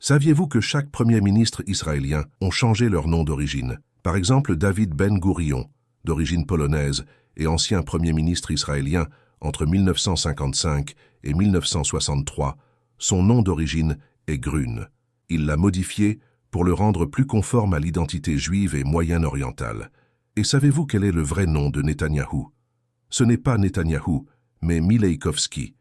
Saviez-vous que chaque premier ministre israélien ont changé leur nom d'origine? Par exemple, David Ben Gourion, d'origine polonaise et ancien premier ministre israélien entre 1955 et 1963, son nom d'origine est Grun. Il l'a modifié pour le rendre plus conforme à l'identité juive et moyen-orientale. Et savez-vous quel est le vrai nom de Netanyahou? Ce n'est pas Netanyahou, mais Mileïkovski,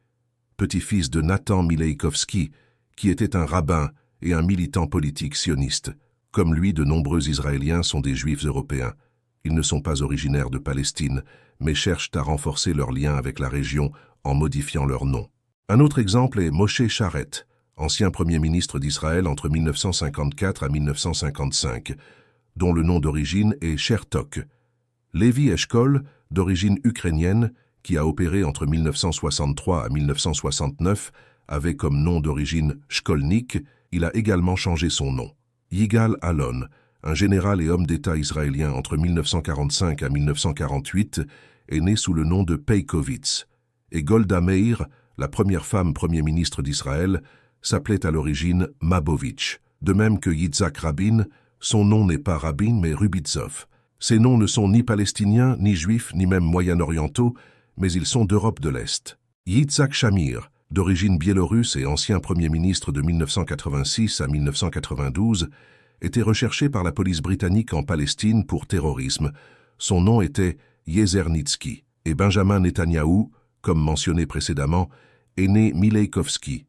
petit-fils de Nathan Mileïkovski, qui était un rabbin et un militant politique sioniste. Comme lui, de nombreux Israéliens sont des Juifs européens. Ils ne sont pas originaires de Palestine, mais cherchent à renforcer leurs liens avec la région en modifiant leur nom. Un autre exemple est Moshe Sharet, ancien Premier ministre d'Israël entre 1954 à 1955, dont le nom d'origine est Chertok. Levi Eshkol, d'origine ukrainienne, qui a opéré entre 1963 à 1969, avait comme nom d'origine Shkolnik, il a également changé son nom. Yigal Allon, un général et homme d'État israélien entre 1945 à 1948, est né sous le nom de Peikovitz. Et Golda Meir, la première femme Premier ministre d'Israël, s'appelait à l'origine Mabovitch. De même que Yitzhak Rabin, son nom n'est pas Rabin mais Rubitzov. Ces noms ne sont ni palestiniens, ni juifs, ni même moyen-orientaux, mais ils sont d'Europe de l'Est. Yitzhak Shamir, d'origine biélorusse et ancien Premier ministre de 1986 à 1992, était recherché par la police britannique en Palestine pour terrorisme. Son nom était Yezernitsky. Et Benjamin Netanyahou, comme mentionné précédemment, est né Mileïkovski,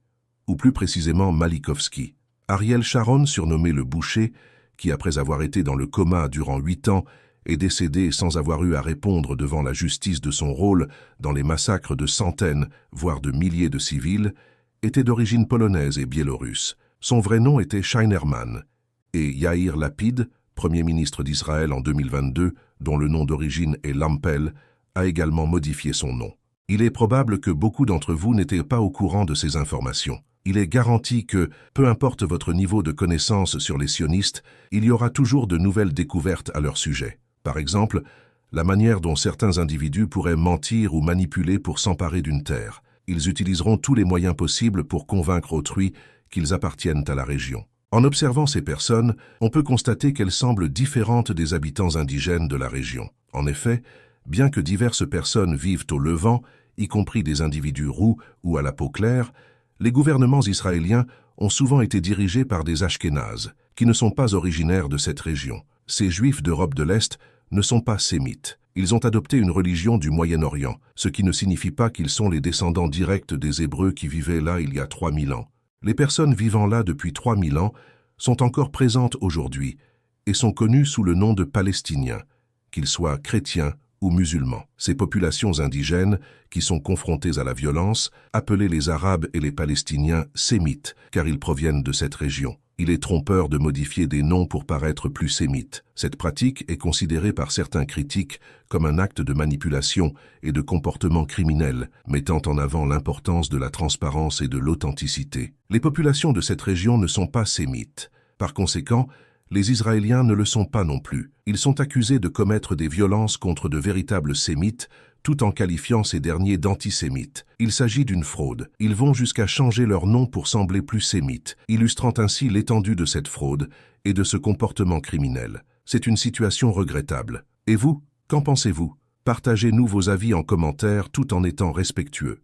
ou plus précisément Malikovski. Ariel Sharon, surnommé le Boucher, qui après avoir été dans le coma durant 8 ans, est décédé sans avoir eu à répondre devant la justice de son rôle dans les massacres de centaines, voire de milliers de civils, était d'origine polonaise et biélorusse. Son vrai nom était Scheinerman. Et Yair Lapid, Premier ministre d'Israël en 2022, dont le nom d'origine est Lampel, a également modifié son nom. Il est probable que beaucoup d'entre vous n'étaient pas au courant de ces informations. Il est garanti que, peu importe votre niveau de connaissance sur les sionistes, il y aura toujours de nouvelles découvertes à leur sujet. Par exemple, la manière dont certains individus pourraient mentir ou manipuler pour s'emparer d'une terre. Ils utiliseront tous les moyens possibles pour convaincre autrui qu'ils appartiennent à la région. En observant ces personnes, on peut constater qu'elles semblent différentes des habitants indigènes de la région. En effet, bien que diverses personnes vivent au Levant, y compris des individus roux ou à la peau claire, les gouvernements israéliens ont souvent été dirigés par des Ashkénazes, qui ne sont pas originaires de cette région. Ces Juifs d'Europe de l'Est ne sont pas sémites. Ils ont adopté une religion du Moyen-Orient, ce qui ne signifie pas qu'ils sont les descendants directs des Hébreux qui vivaient là il y a 3000 ans. Les personnes vivant là depuis 3000 ans sont encore présentes aujourd'hui et sont connues sous le nom de Palestiniens, qu'ils soient chrétiens ou musulmans. Ces populations indigènes, qui sont confrontées à la violence, appelées les Arabes et les Palestiniens sémites, car ils proviennent de cette région. Il est trompeur de modifier des noms pour paraître plus sémites. Cette pratique est considérée par certains critiques comme un acte de manipulation et de comportement criminel, mettant en avant l'importance de la transparence et de l'authenticité. Les populations de cette région ne sont pas sémites. Par conséquent, les Israéliens ne le sont pas non plus. Ils sont accusés de commettre des violences contre de véritables sémites, tout en qualifiant ces derniers d'antisémites. Il s'agit d'une fraude. Ils vont jusqu'à changer leur nom pour sembler plus sémites, illustrant ainsi l'étendue de cette fraude et de ce comportement criminel. C'est une situation regrettable. Et vous, qu'en pensez-vous? Partagez-nous vos avis en commentaire tout en étant respectueux.